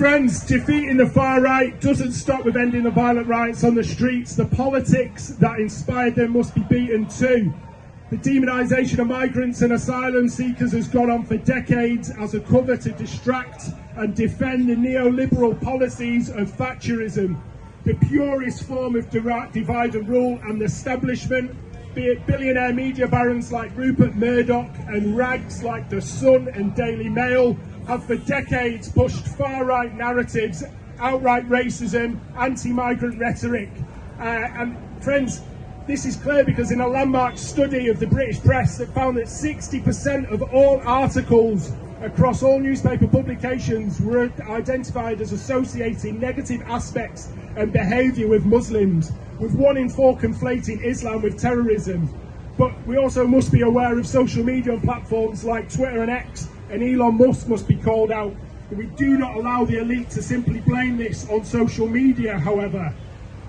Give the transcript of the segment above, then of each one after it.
friends, defeating the far right doesn't stop with ending the violent riots on the streets. The politics that inspired them must be beaten too. The demonisation of migrants and asylum seekers has gone on for decades as a cover to distract and defend the neoliberal policies of Thatcherism, the purest form of divide and rule, and the establishment, be it billionaire media barons like Rupert Murdoch and rags like The Sun and Daily Mail, have for decades pushed far-right narratives, outright racism, anti-migrant rhetoric. And friends, this is clear because in a landmark study of the British press that found that 60% of all articles across all newspaper publications were identified as associating negative aspects and behaviour with Muslims, with 1 in 4 conflating Islam with terrorism. But we also must be aware of social media platforms like Twitter and X, and Elon Musk must be called out. We do not allow the elite to simply blame this on social media, however.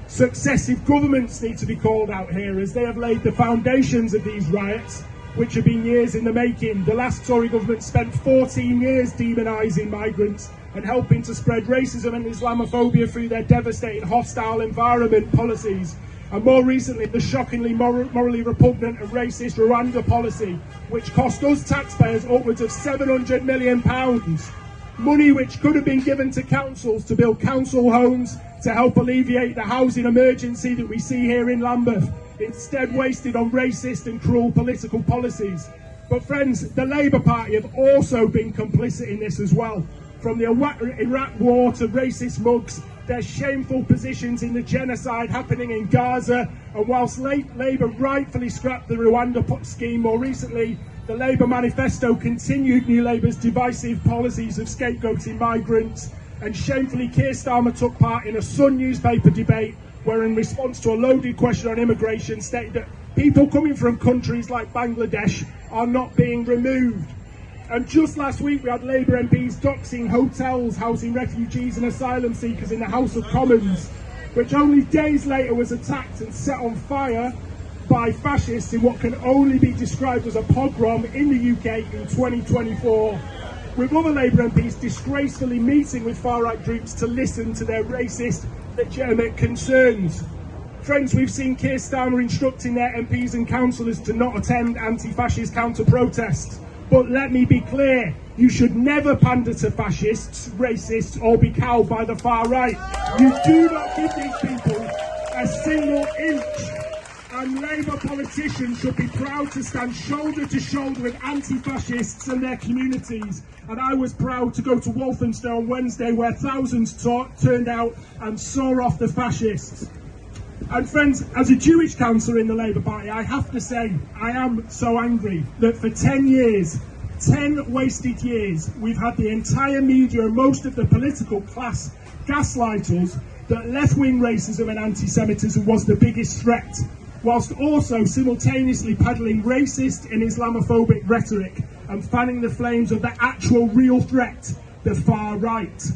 Successive governments need to be called out here, as they have laid the foundations of these riots, which have been years in the making. The last Tory government spent 14 years demonising migrants and helping to spread racism and Islamophobia through their devastating hostile environment policies. And more recently, the shockingly morally repugnant and racist Rwanda policy, which cost us taxpayers upwards of £700 million. Money which could have been given to councils to build council homes to help alleviate the housing emergency that we see here in Lambeth, instead wasted on racist and cruel political policies. But friends, the Labour Party have also been complicit in this as well. From the Iraq war to racist mugs, their shameful positions in the genocide happening in Gaza, and whilst Labour rightfully scrapped the Rwanda scheme more recently, the Labour manifesto continued New Labour's divisive policies of scapegoating migrants, and shamefully Keir Starmer took part in a Sun newspaper debate where, in response to a loaded question on immigration, stated that people coming from countries like Bangladesh are not being removed. And just last week we had Labour MPs doxing hotels housing refugees and asylum seekers in the House of Commons, which only days later was attacked and set on fire by fascists in what can only be described as a pogrom in the UK in 2024, with other Labour MPs disgracefully meeting with far-right groups to listen to their racist, legitimate concerns. Friends, we've seen Keir Starmer instructing their MPs and councillors to not attend anti-fascist counter-protests. But let me be clear, you should never pander to fascists, racists, or be cowed by the far right. You do not give these people a single inch. And Labour politicians should be proud to stand shoulder to shoulder with anti-fascists and their communities. And I was proud to go to Walthamstow on Wednesday, where thousands turned out and saw off the fascists. And friends, as a Jewish councillor in the Labour Party, I have to say, I am so angry that for 10 years, 10 wasted years, we've had the entire media and most of the political class gaslight us that left-wing racism and anti-Semitism was the biggest threat, whilst also simultaneously peddling racist and Islamophobic rhetoric and fanning the flames of the actual real threat, the far right.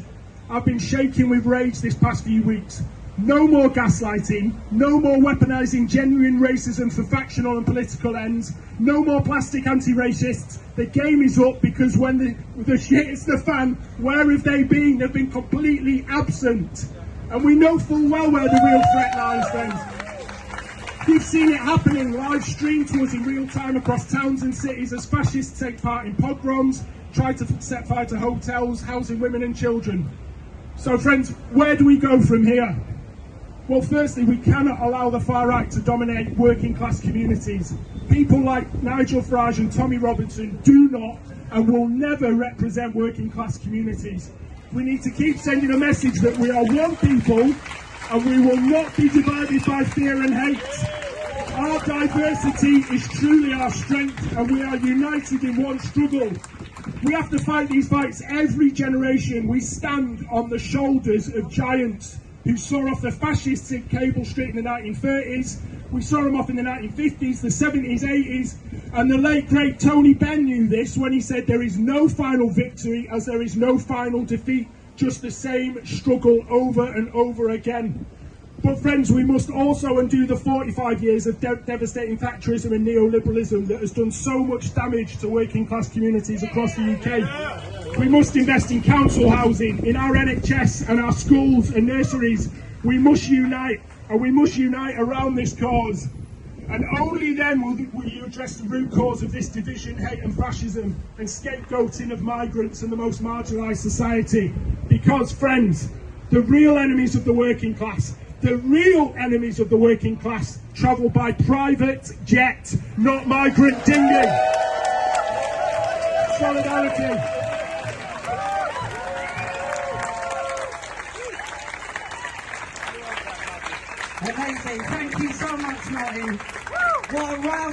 I've been shaking with rage this past few weeks. No more gaslighting, no more weaponising genuine racism for factional and political ends, no more plastic anti-racists. The game is up, because when the shit hits the fan, where have they been? They've been completely absent. And we know full well where the real threat lies, friends. We've seen it happening live streamed to us in real time across towns and cities as fascists take part in pogroms, try to set fire to hotels, housing women and children. So friends, where do we go from here? Well, firstly, we cannot allow the far right to dominate working class communities. People like Nigel Farage and Tommy Robinson do not and will never represent working class communities. We need to keep sending a message that we are one people and we will not be divided by fear and hate. Our diversity is truly our strength, and we are united in one struggle. We have to fight these fights every generation. We stand on the shoulders of giants who saw off the fascists in Cable Street in the 1930s. We saw them off in the 1950s, the 70s, 80s, and the late great Tony Benn knew this when he said there is no final victory as there is no final defeat, just the same struggle over and over again. But friends, we must also undo the 45 years of devastating Thatcherism and neoliberalism that has done so much damage to working class communities across the UK. We must invest in council housing, in our NHS and our schools and nurseries. We must unite, and we must unite around this cause. And only then will you address the root cause of this division, hate and fascism and scapegoating of migrants and the most marginalised society. Because, friends, the real enemies of the working class, travel by private jet, not migrant dinghy. Solidarity. Amazing. Thank you so much, Martin. What a rousing